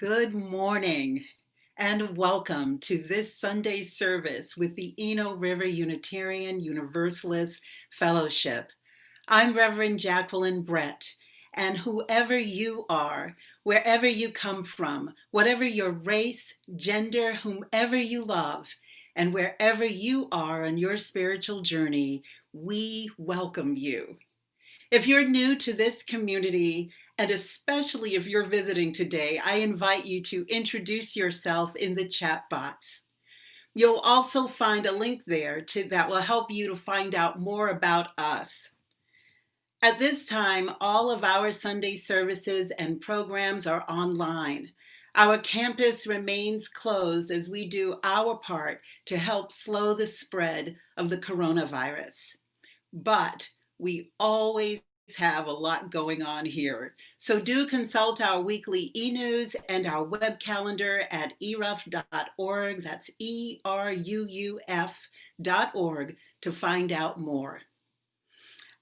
Good morning and welcome to this Sunday service with the Eno River Unitarian Universalist Fellowship. I'm Reverend Jacqueline Brett, and whoever you are, wherever you come from, whatever your race, gender, whomever you love, and wherever you are on your spiritual journey, we welcome you. If you're new to this community, and especially if you're visiting today, I invite you to introduce yourself in the chat box. You'll also find a link there that will help you to find out more about us. At this time, all of our Sunday services and programs are online. Our campus remains closed as we do our part to help slow the spread of the coronavirus. But we always have a lot going on here. So do consult our weekly e-news and our web calendar at ERUUF.org. That's ERUUF.org to find out more.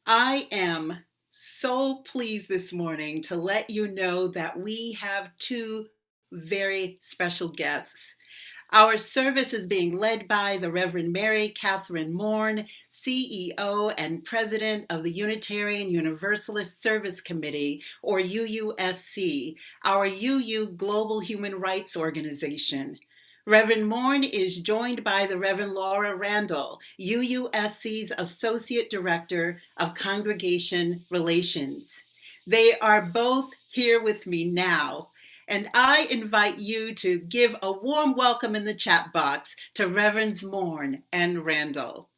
I am so pleased this morning to let you know that we have two very special guests. Our service is being led by the Reverend Mary Katherine Morn, CEO and President of the Unitarian Universalist Service Committee, or UUSC, our UU Global Human Rights Organization. Reverend Morn is joined by the Reverend Laura Randall, UUSC's Associate Director of Congregation Relations. They are both here with me now. And I invite you to give a warm welcome in the chat box to Reverends Morn and Randall.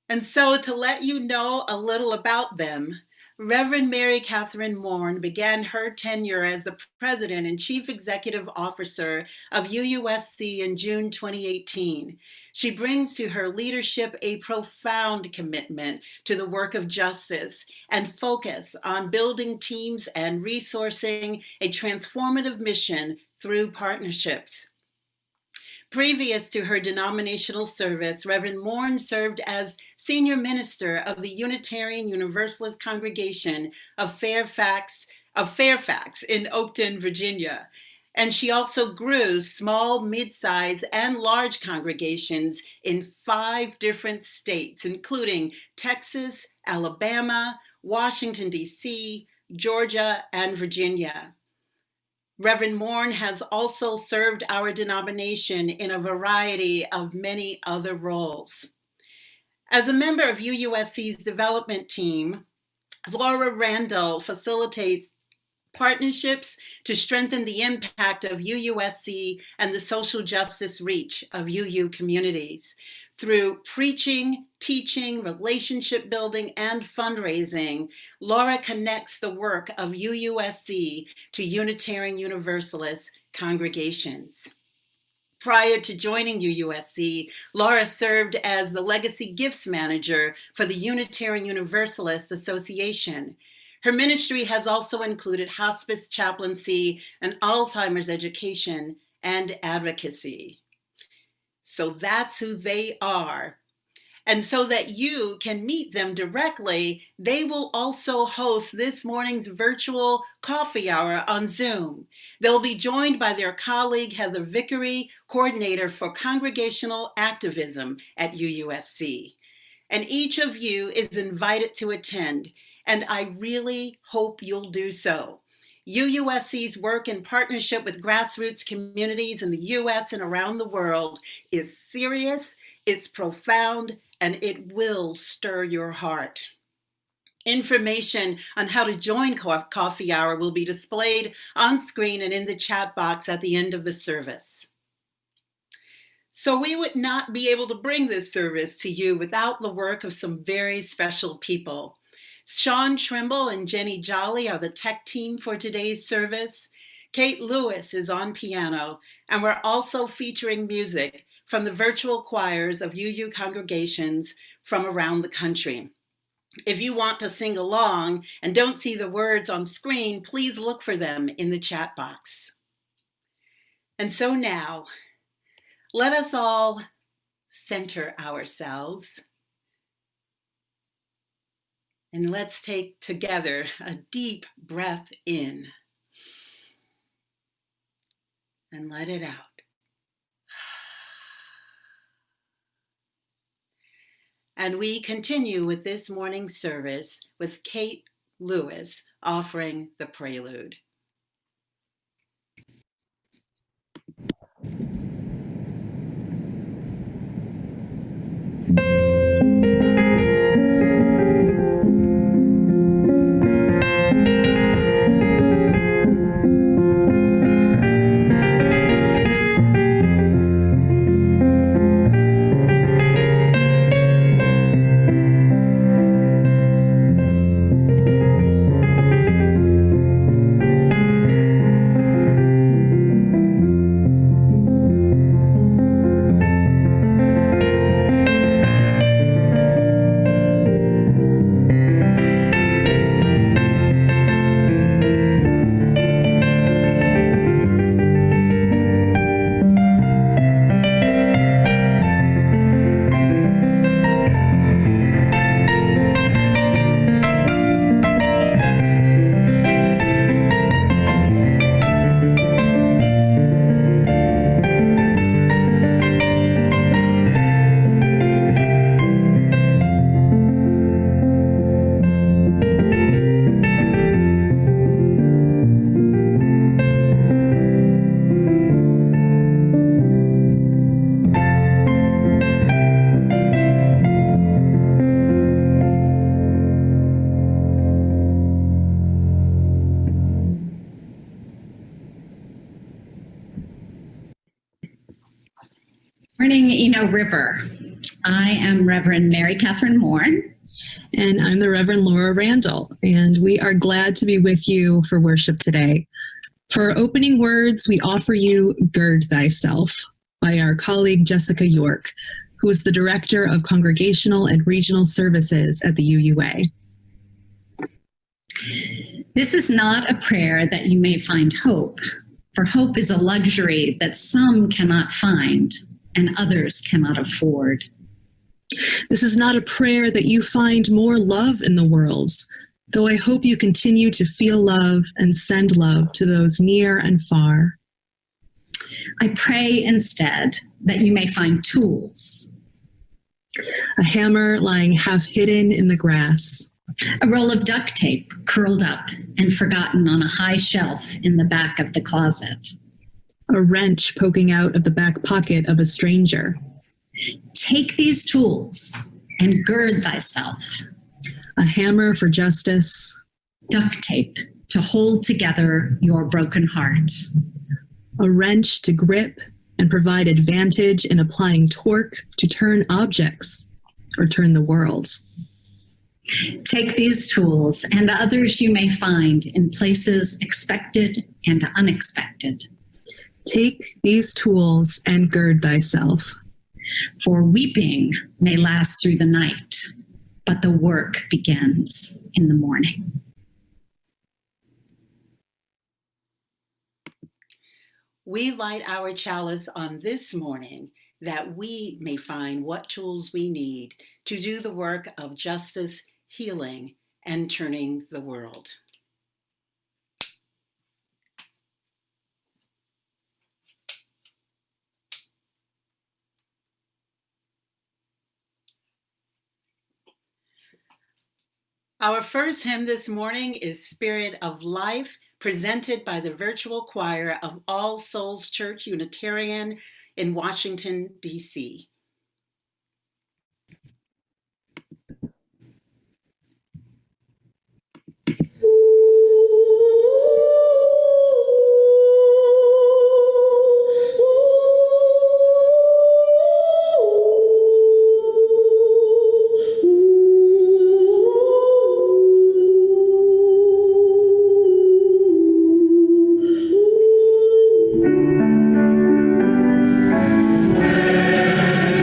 And so to let you know a little about them, Reverend Mary Katherine Morn began her tenure as the President and Chief Executive Officer of UUSC in June 2018. She brings to her leadership a profound commitment to the work of justice and focus on building teams and resourcing a transformative mission through partnerships. Previous to her denominational service, Reverend Morn served as Senior Minister of the Unitarian Universalist Congregation of Fairfax in Oakton, Virginia. And she also grew small, mid-size, and large congregations in 5 different states, including Texas, Alabama, Washington, D.C., Georgia, and Virginia. Reverend Morn has also served our denomination in a variety of many other roles. As a member of UUSC's development team, Laura Randall facilitates partnerships to strengthen the impact of UUSC and the social justice reach of UU communities. Through preaching, teaching, relationship building, and fundraising, Laura connects the work of UUSC to Unitarian Universalist congregations. Prior to joining UUSC, Laura served as the Legacy Gifts Manager for the Unitarian Universalist Association. Her ministry has also included hospice chaplaincy and Alzheimer's education and advocacy. So that's who they are. And so that you can meet them directly, they will also host this morning's virtual coffee hour on Zoom. They'll be joined by their colleague, Heather Vickery, coordinator for congregational activism at UUSC. And each of you is invited to attend, and I really hope you'll do so. UUSC's work in partnership with grassroots communities in the U.S. and around the world is serious, it's profound, and it will stir your heart. Information on how to join Coffee Hour will be displayed on screen and in the chat box at the end of the service. So we would not be able to bring this service to you without the work of some very special people. Sean Trimble and Jenny Jolly are the tech team for today's service. Kate Lewis is on piano, and we're also featuring music from the virtual choirs of UU congregations from around the country. If you want to sing along and don't see the words on screen, please look for them in the chat box. And so now, let us all center ourselves. And let's take together a deep breath in. and let it out. And we continue with this morning's service with Kate Lewis offering the Prelude. Morning, River. I am Reverend Mary Katherine Morn. And I'm the Reverend Laura Randall, and we are glad to be with you for worship today. For our opening words, we offer you Gird Thyself by our colleague Jessica York, who is the Director of Congregational and Regional Services at the UUA. This is not a prayer that you may find hope, for hope is a luxury that some cannot find and others cannot afford. This is not a prayer that you find more love in the world, though I hope you continue to feel love and send love to those near and far. I pray instead that you may find tools. A hammer lying half hidden in the grass. A roll of duct tape curled up and forgotten on a high shelf in the back of the closet. A wrench poking out of the back pocket of a stranger. Take these tools and gird thyself. A hammer for justice. Duct tape to hold together your broken heart. A wrench to grip and provide advantage in applying torque to turn objects or turn the world. Take these tools and others you may find in places expected and unexpected. Take these tools and gird thyself. For weeping may last through the night, but the work begins in the morning. We light our chalice on this morning that we may find what tools we need to do the work of justice, healing, and turning the world. Our first hymn this morning is Spirit of Life, presented by the virtual choir of All Souls Church Unitarian in Washington, D.C. Yeah.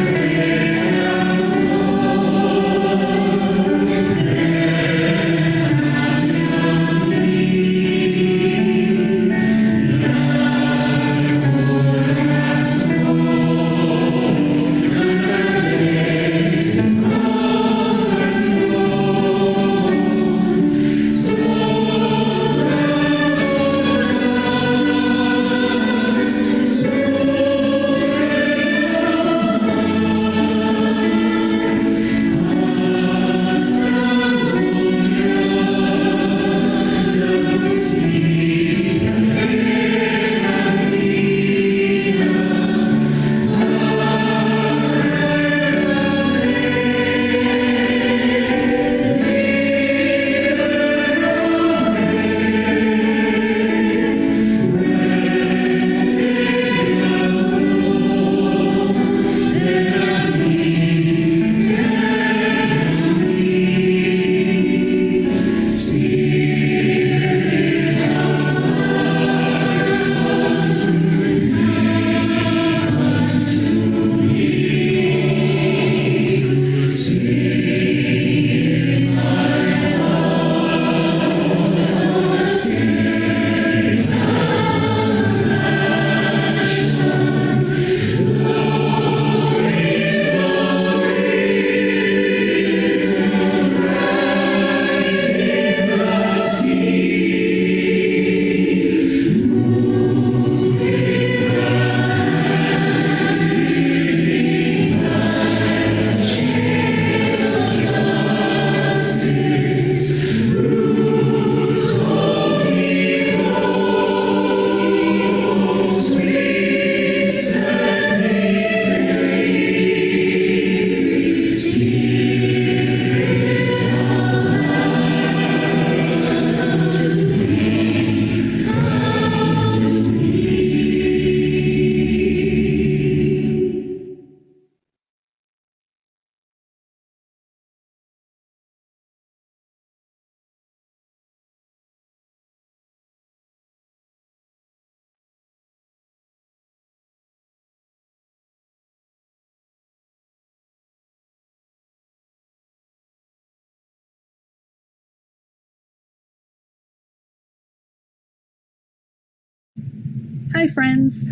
Hi, friends.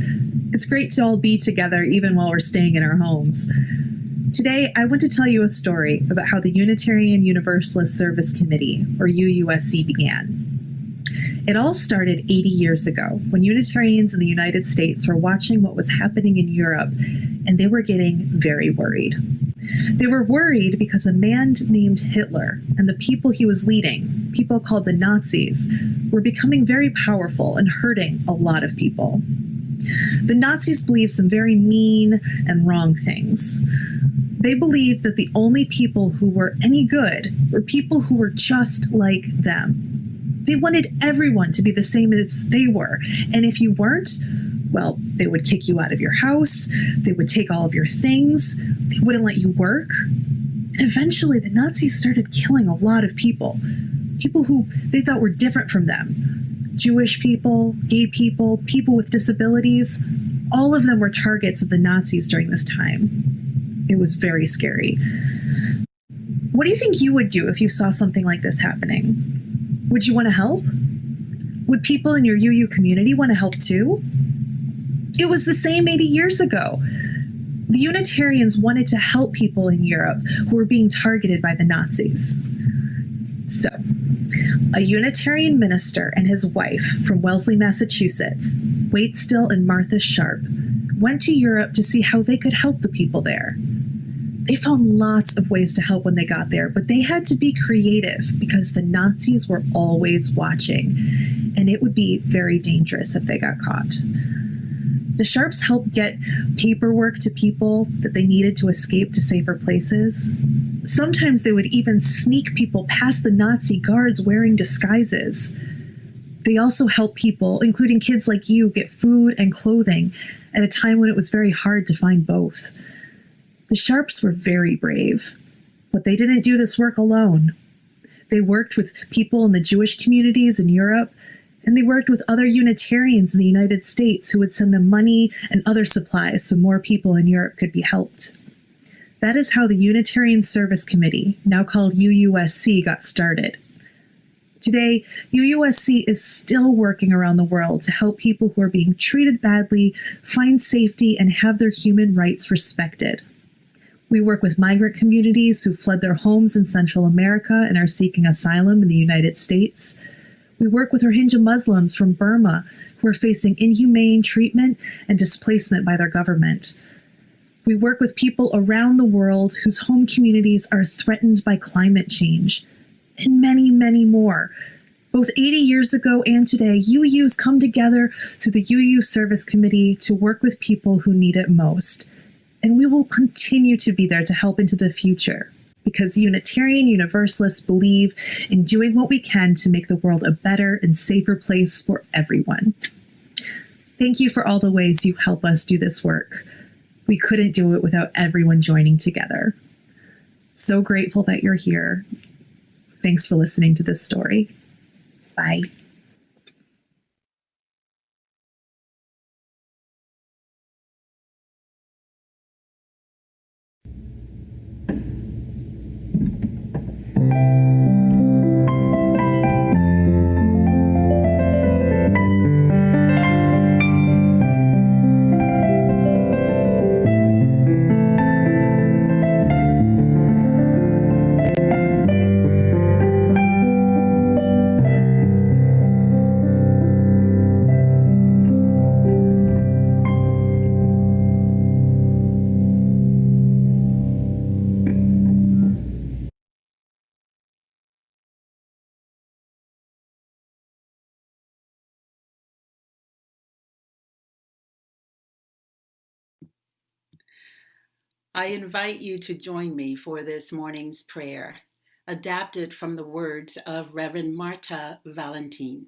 It's great to all be together even while we're staying in our homes. Today, I want to tell you a story about how the Unitarian Universalist Service Committee, or UUSC, began. It all started 80 years ago when Unitarians in the United States were watching what was happening in Europe, and they were getting very worried. They were worried because a man named Hitler and the people he was leading, people called the Nazis, were becoming very powerful and hurting a lot of people. The Nazis believed some very mean and wrong things. They believed that the only people who were any good were people who were just like them. They wanted everyone to be the same as they were, and if you weren't, well, they would kick you out of your house, they would take all of your things, they wouldn't let you work. And eventually the Nazis started killing a lot of people who they thought were different from them. Jewish people, gay people, people with disabilities, all of them were targets of the Nazis during this time. It was very scary. What do you think you would do if you saw something like this happening? Would you want to help? Would people in your UU community want to help too? It was the same 80 years ago. The Unitarians wanted to help people in Europe who were being targeted by the Nazis. So, a Unitarian minister and his wife from Wellesley, Massachusetts, Waitstill and Martha Sharp, went to Europe to see how they could help the people there. They found lots of ways to help when they got there, but they had to be creative because the Nazis were always watching, and it would be very dangerous if they got caught. The Sharps helped get paperwork to people that they needed to escape to safer places. Sometimes they would even sneak people past the Nazi guards wearing disguises. They also helped people, including kids like you, get food and clothing at a time when it was very hard to find both. The Sharps were very brave, but they didn't do this work alone. They worked with people in the Jewish communities in Europe, and they worked with other Unitarians in the United States who would send them money and other supplies so more people in Europe could be helped. That is how the Unitarian Service Committee, now called UUSC, got started. Today, UUSC is still working around the world to help people who are being treated badly find safety and have their human rights respected. We work with migrant communities who fled their homes in Central America and are seeking asylum in the United States. We work with Rohingya Muslims from Burma who are facing inhumane treatment and displacement by their government. We work with people around the world whose home communities are threatened by climate change, and many, many more. Both 80 years ago and today, UUs come together through the UU Service Committee to work with people who need it most. And we will continue to be there to help into the future, because Unitarian Universalists believe in doing what we can to make the world a better and safer place for everyone. Thank you for all the ways you help us do this work. We couldn't do it without everyone joining together. So grateful that you're here. Thanks for listening to this story. Bye. I invite you to join me for this morning's prayer, adapted from the words of Reverend Marta Valentine.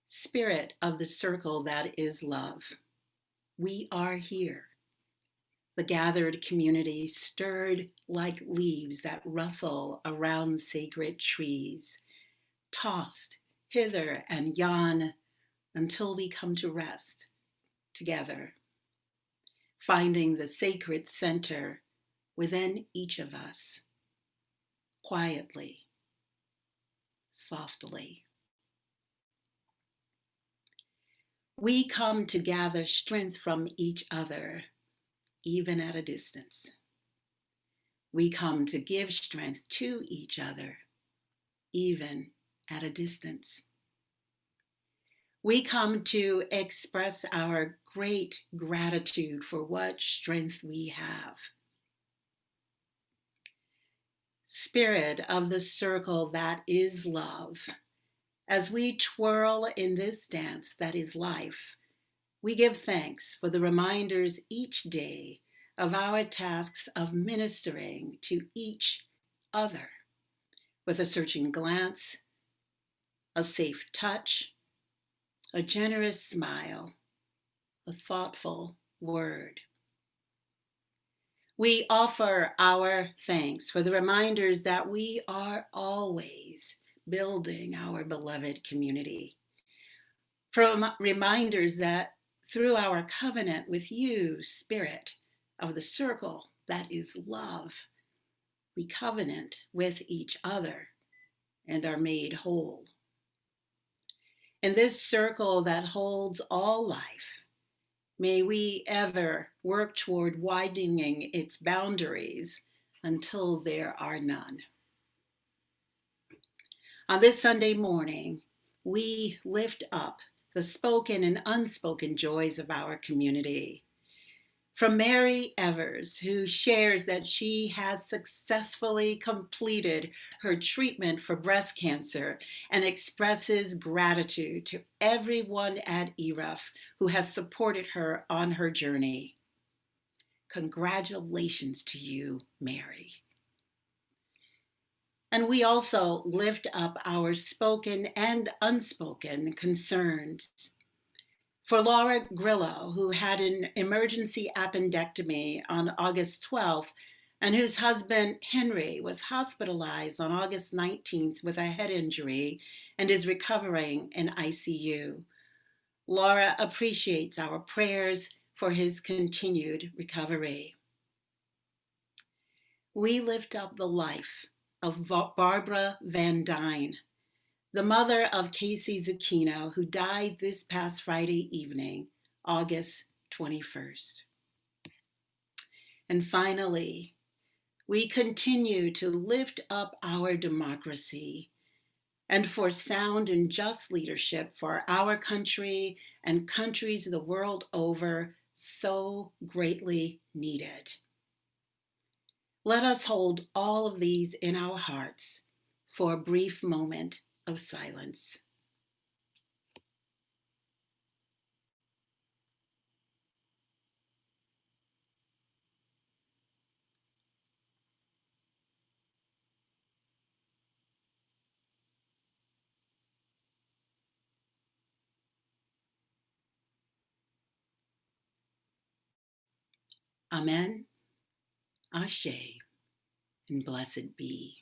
Spirit of the circle that is love, we are here. The gathered community stirred like leaves that rustle around sacred trees, tossed hither and yon until we come to rest together, finding the sacred center within each of us, quietly, softly. We come to gather strength from each other, even at a distance. We come to give strength to each other, even at a distance. We come to express our great gratitude for what strength we have. Spirit of the circle that is love, as we twirl in this dance that is life, we give thanks for the reminders each day of our tasks of ministering to each other with a searching glance, a safe touch, a generous smile, a thoughtful word. We offer our thanks for the reminders that we are always building our beloved community. For reminders that through our covenant with you, Spirit of the circle that is love, we covenant with each other and are made whole. In this circle that holds all life, may we ever work toward widening its boundaries until there are none. On this Sunday morning, we lift up the spoken and unspoken joys of our community. From Mary Evers, who shares that she has successfully completed her treatment for breast cancer and expresses gratitude to everyone at ERUUF who has supported her on her journey. Congratulations to you, Mary. And we also lift up our spoken and unspoken concerns. For Laura Grillo, who had an emergency appendectomy on August 12th, and whose husband Henry was hospitalized on August 19th with a head injury and is recovering in ICU. Laura appreciates our prayers for his continued recovery. We lift up the life of Barbara Van Dyne, the mother of Casey Zucchino, who died this past Friday evening, August 21st. And finally, we continue to lift up our democracy and for sound and just leadership for our country and countries the world over, so greatly needed. Let us hold all of these in our hearts for a brief moment of silence. Amen, Ashe, and blessed be.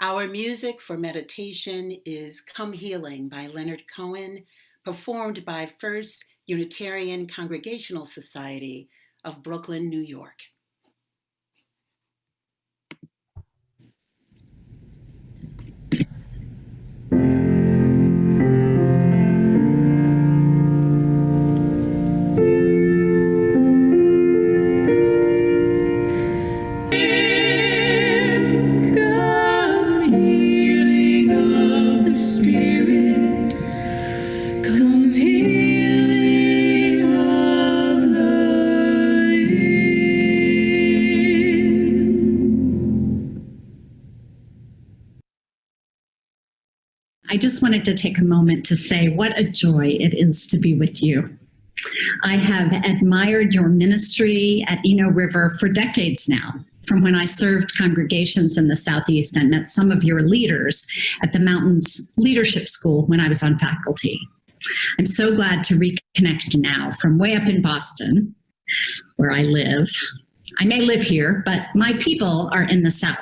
Our music for meditation is Come Healing by Leonard Cohen, performed by First Unitarian Congregational Society of Brooklyn, New York. I just wanted to take a moment to say what a joy it is to be with you. I have admired your ministry at Eno River for decades now, from when I served congregations in the Southeast and met some of your leaders at the Mountains Leadership School when I was on faculty. I'm so glad to reconnect now from way up in Boston, where I live. I may live here, but my people are in the South.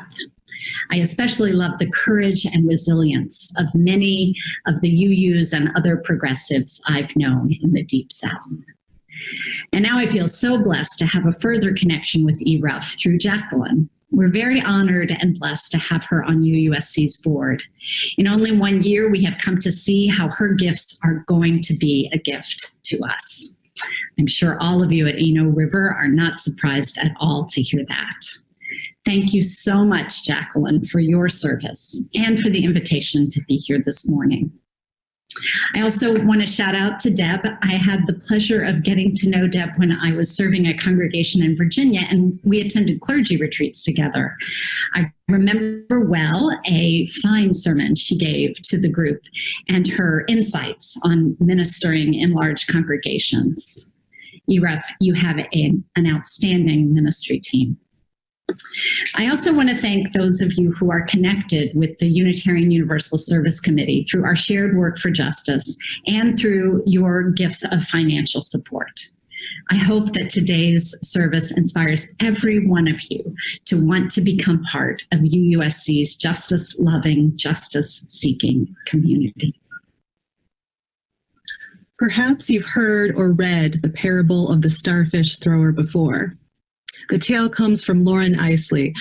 I especially love the courage and resilience of many of the UUs and other progressives I've known in the Deep South. And now I feel so blessed to have a further connection with ERUUF through Jacqueline, We're very honored and blessed to have her on UUSC's board. In only 1 year, we have come to see how her gifts are going to be a gift to us. I'm sure all of you at Eno River are not surprised at all to hear that. Thank you so much, Jacqueline, for your service and for the invitation to be here this morning. I also want to shout out to Deb. I had the pleasure of getting to know Deb when I was serving a congregation in Virginia, and we attended clergy retreats together. I remember well a fine sermon she gave to the group and her insights on ministering in large congregations. ERUUF, you have an outstanding ministry team. I also want to thank those of you who are connected with the Unitarian Universalist Service Committee through our shared work for justice and through your gifts of financial support. I hope that today's service inspires every one of you to want to become part of UUSC's justice-loving, justice-seeking community. Perhaps you've heard or read the parable of the starfish thrower before. The tale comes from Lauren Eiseley,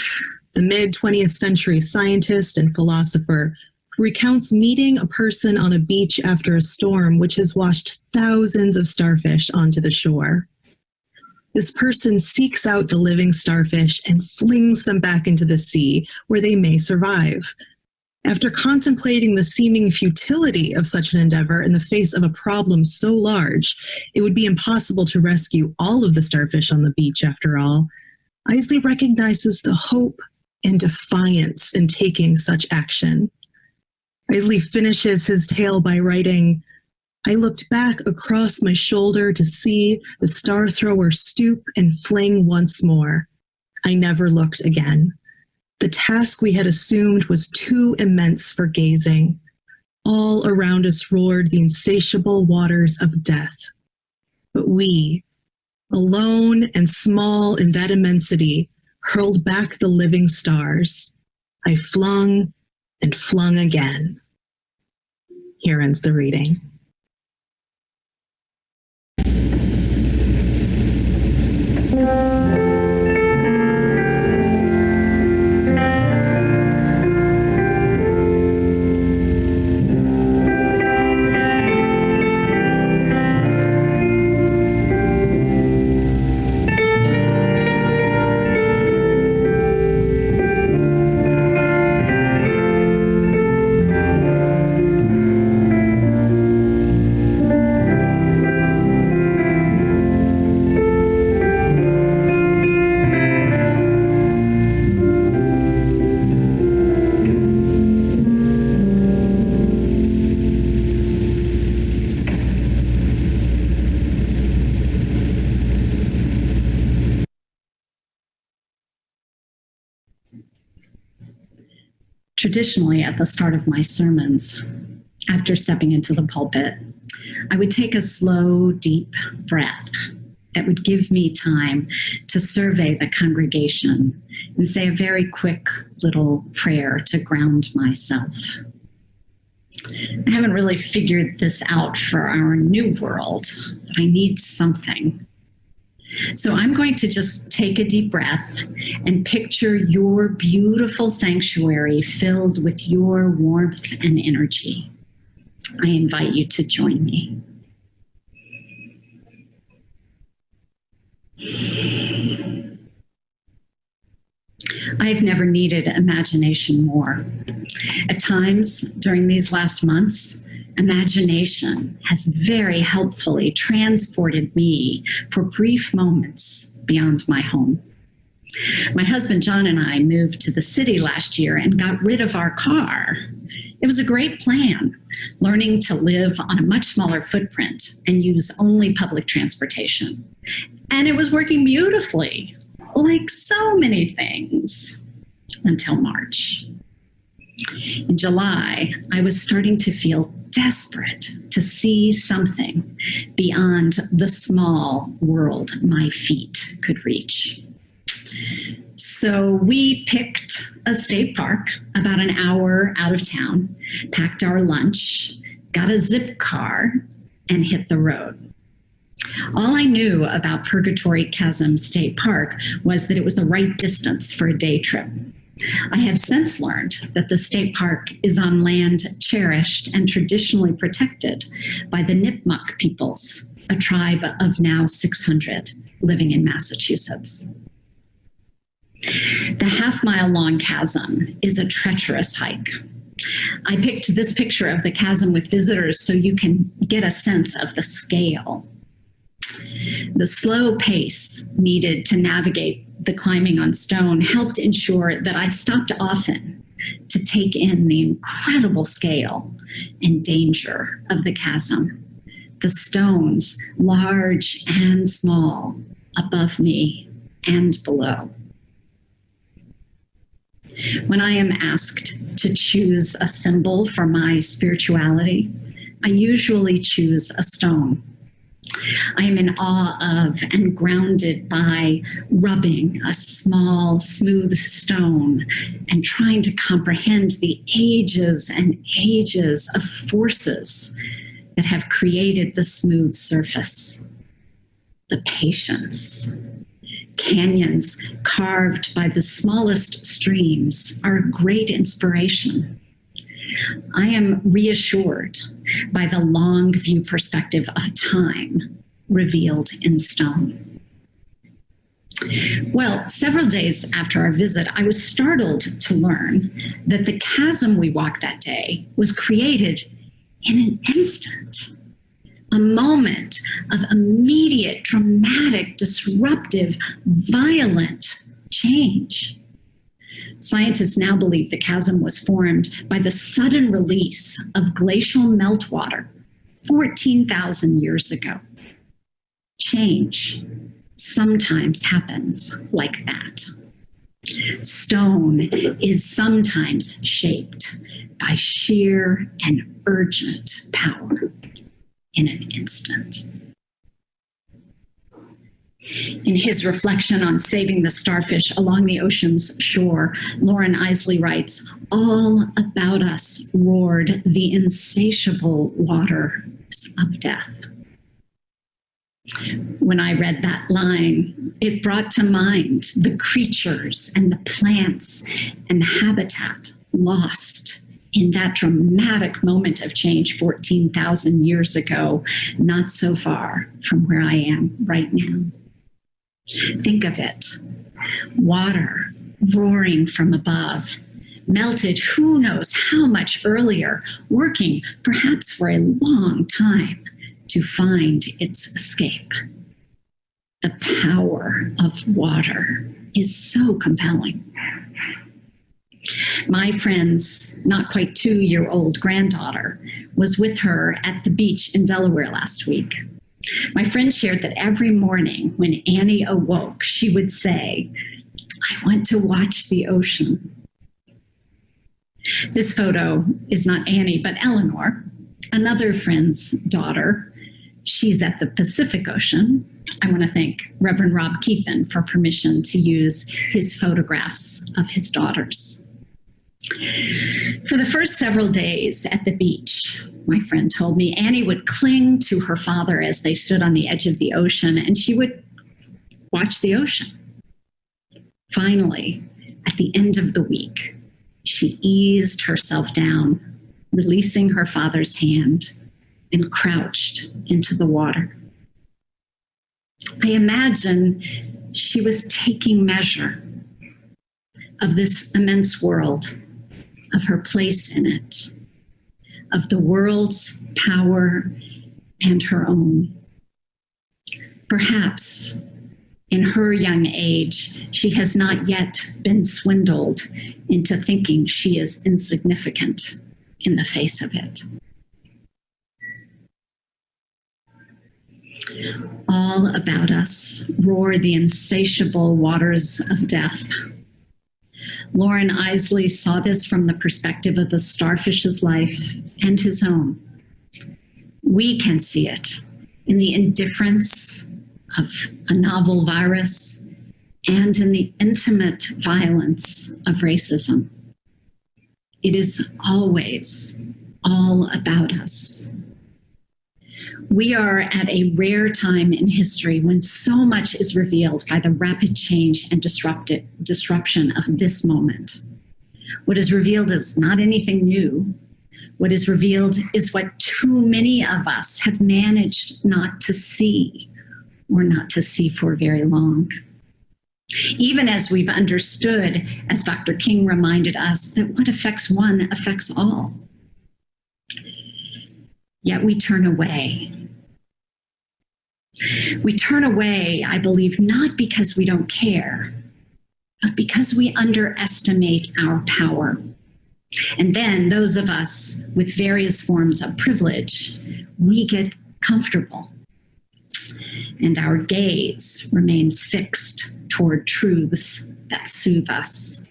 the mid-20th century scientist and philosopher who recounts meeting a person on a beach after a storm which has washed thousands of starfish onto the shore. This person seeks out the living starfish and flings them back into the sea where they may survive. After contemplating the seeming futility of such an endeavor in the face of a problem so large, it would be impossible to rescue all of the starfish on the beach after all, Eiseley recognizes the hope and defiance in taking such action. Eiseley finishes his tale by writing, "I looked back across my shoulder to see the star thrower stoop and fling once more. I never looked again. The task we had assumed was too immense for gazing. All around us roared the insatiable waters of death. But we, alone and small in that immensity, hurled back the living stars. I flung and flung again." Here ends the reading. Traditionally, at the start of my sermons, after stepping into the pulpit, I would take a slow, deep breath that would give me time to survey the congregation and say a very quick little prayer to ground myself. I haven't really figured this out for our new world. I need something. So I'm going to just take a deep breath and picture your beautiful sanctuary filled with your warmth and energy. I invite you to join me. I've never needed imagination more. At times during these last months, imagination has very helpfully transported me for brief moments beyond my home. My husband John and I moved to the city last year and got rid of our car. It was a great plan, learning to live on a much smaller footprint and use only public transportation. And it was working beautifully, like so many things, until March. In July, I was starting to feel desperate to see something beyond the small world my feet could reach. So we picked a state park about an hour out of town, packed our lunch, got a zip car, and hit the road. All I knew about Purgatory Chasm State Park was that it was the right distance for a day trip. I have since learned that the state park is on land cherished and traditionally protected by the Nipmuc peoples, a tribe of now 600 living in Massachusetts. The half-mile-long chasm is a treacherous hike. I picked this picture of the chasm with visitors so you can get a sense of the scale. The slow pace needed to navigate the climbing on stone helped ensure that I stopped often to take in the incredible scale and danger of the chasm. The stones, large and small, above me and below. When I am asked to choose a symbol for my spirituality, I usually choose a stone. I am in awe of and grounded by rubbing a small, smooth stone and trying to comprehend the ages and ages of forces that have created the smooth surface. The patience. Canyons carved by the smallest streams are a great inspiration. I am reassured by the long view perspective of time revealed in stone. Well, several days after our visit, I was startled to learn that the chasm we walked that day was created in an instant. A moment of immediate, dramatic, disruptive, violent change. Scientists now believe the chasm was formed by the sudden release of glacial meltwater 14,000 years ago. Change sometimes happens like that. Stone is sometimes shaped by sheer and urgent power in an instant. In his reflection on saving the starfish along the ocean's shore, Lauren Isley writes, "All about us roared the insatiable waters of death." When I read that line, it brought to mind the creatures and the plants and habitat lost in that dramatic moment of change 14,000 years ago, not so far from where I am right now. Think of it. Water roaring from above, melted who knows how much earlier, working perhaps for a long time to find its escape. The power of water is so compelling. My friend's not quite 2-year-old granddaughter was with her at the beach in Delaware last week. My friend shared that every morning when Annie awoke, she would say, "I want to watch the ocean." This photo is not Annie, but Eleanor, another friend's daughter. She's at the Pacific Ocean. I want to thank Reverend Rob Keithan for permission to use his photographs of his daughters. For the first several days at the beach, my friend told me, Annie would cling to her father as they stood on the edge of the ocean, and she would watch the ocean. Finally, at the end of the week, she eased herself down, releasing her father's hand, and crouched into the water. I imagine she was taking measure of this immense world, of her place in it, of the world's power and her own. Perhaps in her young age, she has not yet been swindled into thinking she is insignificant in the face of it. All about us roar the insatiable waters of death. Lauren Isley saw this from the perspective of the starfish's life and his own. We can see it in the indifference of a novel virus and in the intimate violence of racism. It is always all about us. We are at a rare time in history when so much is revealed by the rapid change and disruption of this moment. What is revealed is not anything new. What is revealed is what too many of us have managed not to see, or not to see for very long. Even as we've understood, as Dr. King reminded us, that what affects one affects all. Yet we turn away. We turn away, I believe, not because we don't care, but because we underestimate our power. And then those of us with various forms of privilege, we get comfortable. And our gaze remains fixed toward truths that soothe us.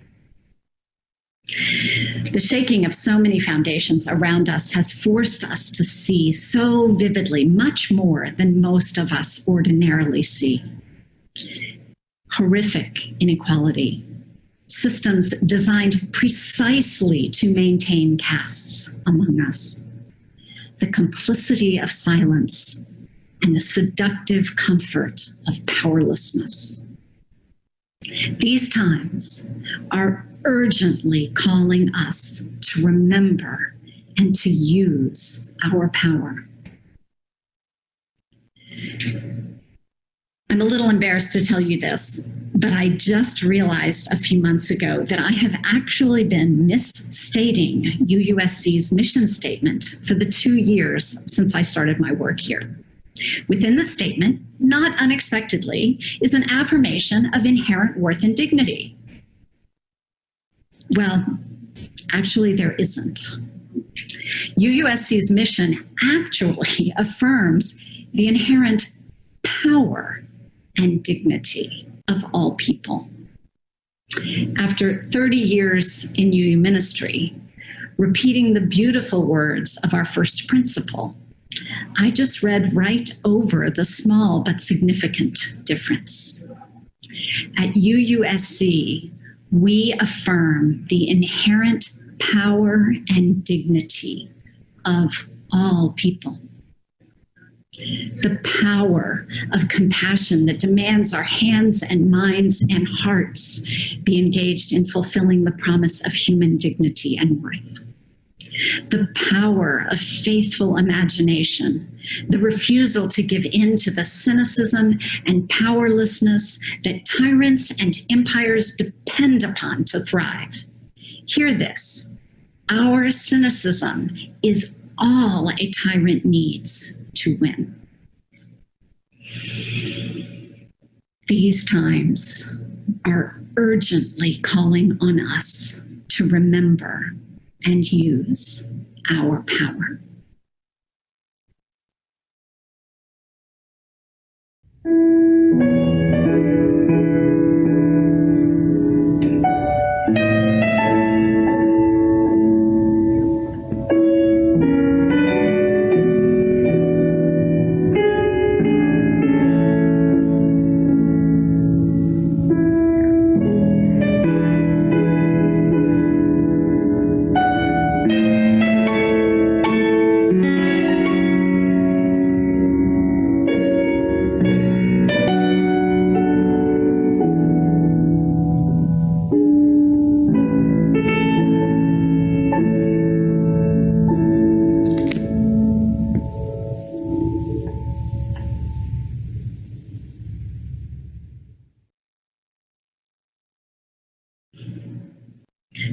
The shaking of so many foundations around us has forced us to see so vividly, much more than most of us ordinarily see. Horrific inequality, systems designed precisely to maintain castes among us, the complicity of silence, and the seductive comfort of powerlessness. These times are urgently calling us to remember and to use our power. I'm a little embarrassed to tell you this, but I just realized a few months ago that I have actually been misstating UUSC's mission statement for the 2 years since I started my work here. Within the statement, not unexpectedly, is an affirmation of inherent worth and dignity. Well, actually there isn't. UUSC's mission actually affirms the inherent power and dignity of all people. After 30 years in UU ministry, repeating the beautiful words of our first principle, I just read right over the small but significant difference. At UUSC, we affirm the inherent power and dignity of all people. The power of compassion that demands our hands and minds and hearts be engaged in fulfilling the promise of human dignity and worth. The power of faithful imagination, the refusal to give in to the cynicism and powerlessness that tyrants and empires depend upon to thrive. Hear this, our cynicism is all a tyrant needs to win. These times are urgently calling on us to remember and use our power.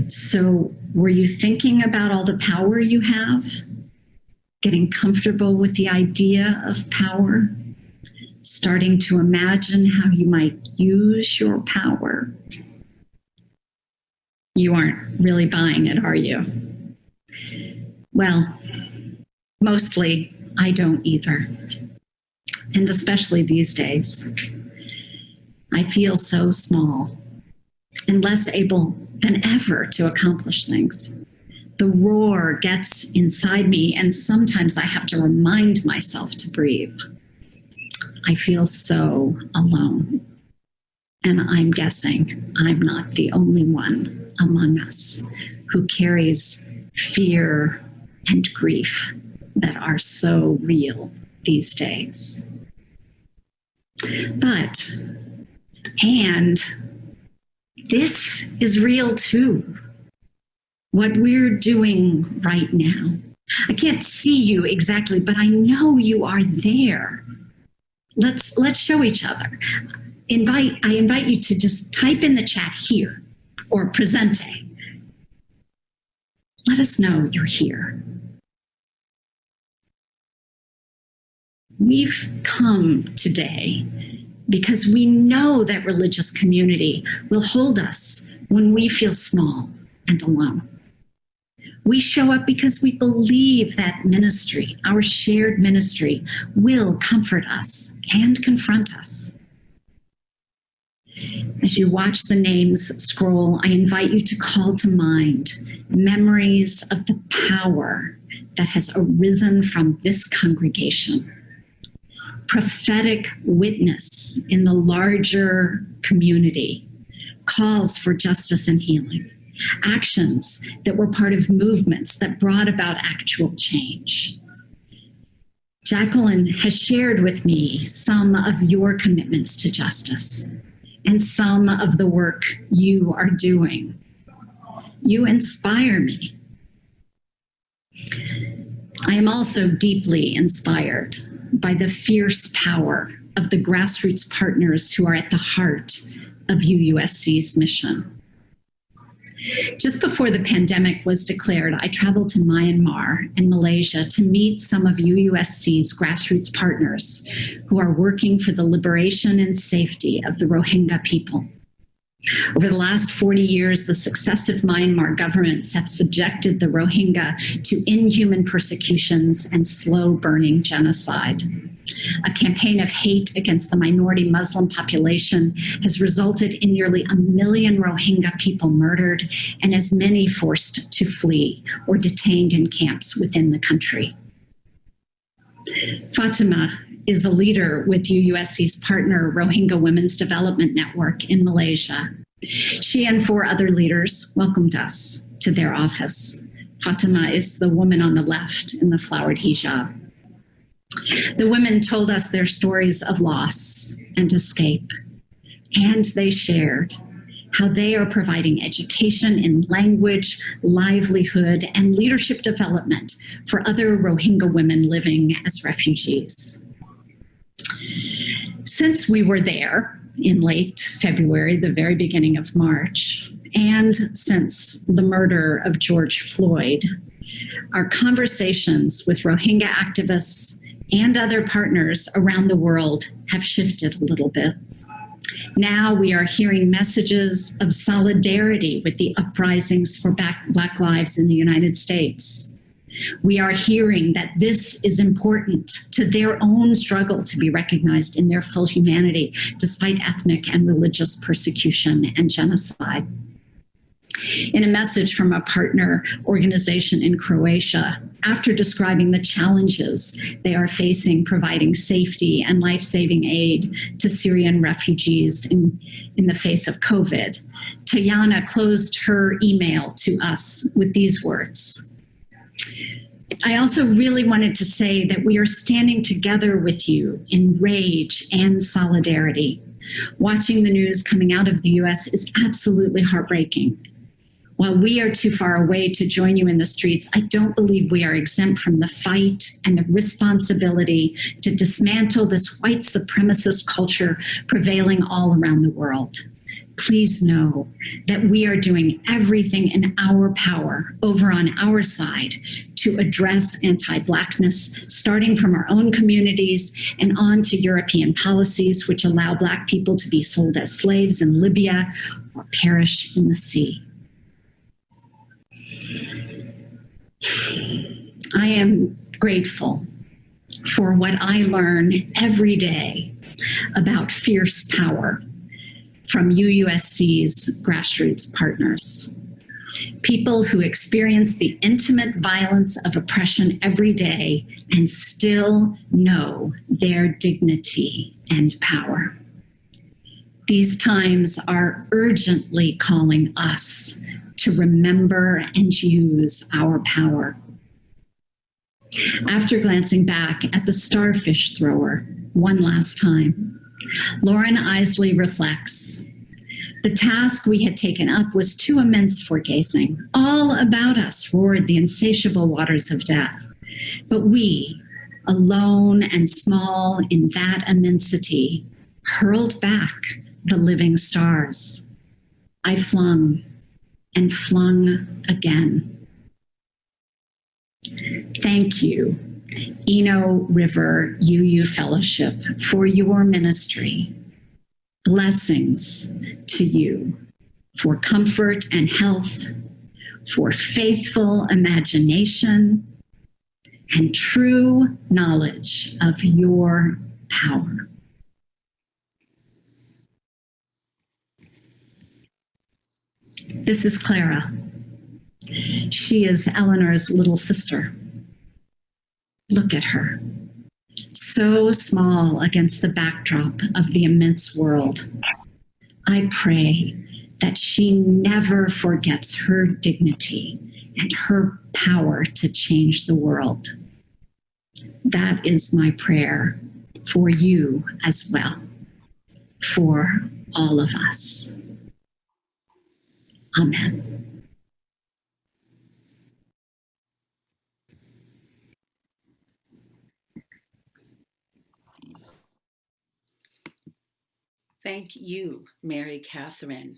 So, were you thinking about all the power you have? Getting comfortable with the idea of power? Starting to imagine how you might use your power? You aren't really buying it, are you? Well, mostly I don't either. And especially these days. I feel so small and less able than ever to accomplish things. The roar gets inside me, and sometimes I have to remind myself to breathe. I feel so alone. And I'm guessing I'm not the only one among us who carries fear and grief that are so real these days. But, and this is real too. What we're doing right now. I can't see you exactly, but I know you are there. Let's show each other. I invite you to just type in the chat here or presente. Let us know you're here. We've come today because we know that religious community will hold us when we feel small and alone. We show up because we believe that ministry, our shared ministry, will comfort us and confront us. As you watch the names scroll, I invite you to call to mind memories of the power that has arisen from this congregation. Prophetic witness in the larger community, calls for justice and healing, actions that were part of movements that brought about actual change. Jacqueline has shared with me some of your commitments to justice and some of the work you are doing. You inspire me. I am also deeply inspired by the fierce power of the grassroots partners who are at the heart of UUSC's mission. Just before the pandemic was declared, I traveled to Myanmar and Malaysia to meet some of UUSC's grassroots partners who are working for the liberation and safety of the Rohingya people. Over the last 40 years, the successive Myanmar governments have subjected the Rohingya to inhuman persecutions and slow burning genocide. A campaign of hate against the minority Muslim population has resulted in nearly 1 million Rohingya people murdered and as many forced to flee or detained in camps within the country. Fatima is a leader with UUSC's partner Rohingya Women's Development Network in Malaysia. She and 4 other leaders welcomed us to their office. Fatima is the woman on the left in the flowered hijab. The women told us their stories of loss and escape, and they shared how they are providing education in language, livelihood, and leadership development for other Rohingya women living as refugees. Since we were there in late February, the very beginning of March, and since the murder of George Floyd, our conversations with Rohingya activists and other partners around the world have shifted a little bit. Now we are hearing messages of solidarity with the uprisings for Black lives in the United States. We are hearing that this is important to their own struggle to be recognized in their full humanity, despite ethnic and religious persecution and genocide. In a message from a partner organization in Croatia, after describing the challenges they are facing providing safety and life-saving aid to Syrian refugees in the face of COVID, Tayana closed her email to us with these words. I also really wanted to say that we are standing together with you in rage and solidarity. Watching the news coming out of the US is absolutely heartbreaking. While we are too far away to join you in the streets, I don't believe we are exempt from the fight and the responsibility to dismantle this white supremacist culture prevailing all around the world. Please know that we are doing everything in our power over on our side to address anti-Blackness, starting from our own communities and on to European policies which allow Black people to be sold as slaves in Libya or perish in the sea. I am grateful for what I learn every day about fierce power from UUSC's grassroots partners. People who experience the intimate violence of oppression every day and still know their dignity and power. These times are urgently calling us to remember and use our power. After glancing back at the starfish thrower one last time, Lauren Isley reflects, the task we had taken up was too immense for gazing. All about us roared the insatiable waters of death. But we, alone and small in that immensity, hurled back the living stars. I flung and flung again. Thank you, Eno River UU Fellowship, for your ministry. Blessings to you for comfort and health, for faithful imagination, and true knowledge of your power. This is Clara. She is Eleanor's little sister. Look at her. So small against the backdrop of the immense world. I pray that she never forgets her dignity and her power to change the world. That is my prayer for you as well, for all of us. Amen. Thank you, Mary Katherine.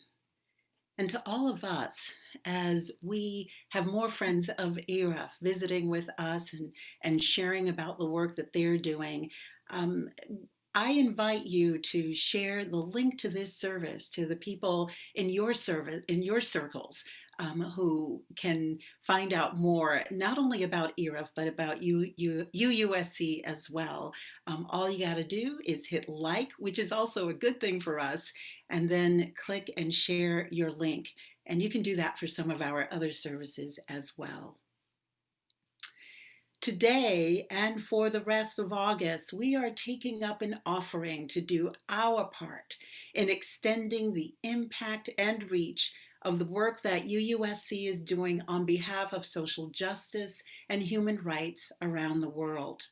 And to all of us, as we have more friends of ERUUF visiting with us and sharing about the work that they're doing, I invite you to share the link to this service to the people in your service, in your circles, who can find out more, not only about ERUUF, but about UUSC as well. All you got to do is hit like, which is also a good thing for us, and then click and share your link. And you can do that for some of our other services as well. Today and for the rest of August, we are taking up an offering to do our part in extending the impact and reach of the work that UUSC is doing on behalf of social justice and human rights around the world.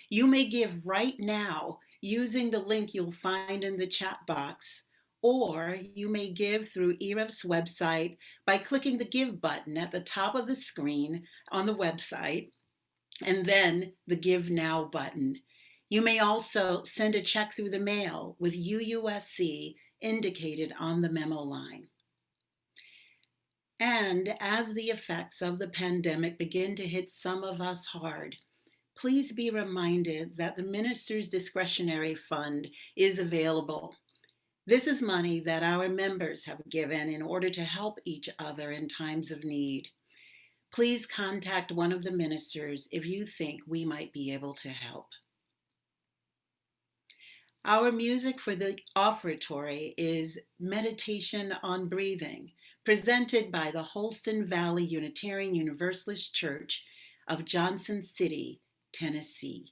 You may give right now using the link you'll find in the chat box, or you may give through ERUUF's website by clicking the Give button at the top of the screen on the website, and then the Give Now button. You may also send a check through the mail with UUSC indicated on the memo line. And as the effects of the pandemic begin to hit some of us hard, please be reminded that the Minister's Discretionary Fund is available. This is money that our members have given in order to help each other in times of need. Please contact one of the ministers if you think we might be able to help. Our music for the offertory is Meditation on Breathing, presented by the Holston Valley Unitarian Universalist Church of Johnson City, Tennessee.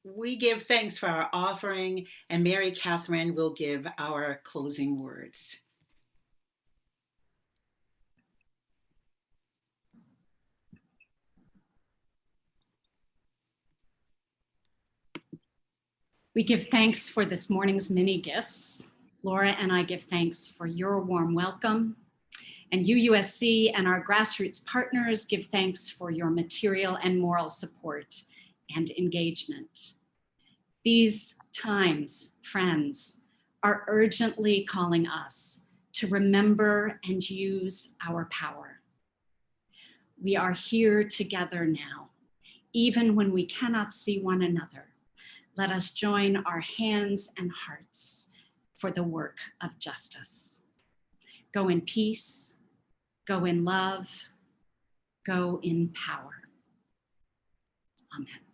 We give thanks for our offering, and Mary Katherine will give our closing words. We give thanks for this morning's many gifts. Laura and I give thanks for your warm welcome. And UUSC and our grassroots partners give thanks for your material and moral support and engagement. These times, friends, are urgently calling us to remember and use our power. We are here together now, even when we cannot see one another. Let us join our hands and hearts for the work of justice. Go in peace, go in love, go in power. Amen.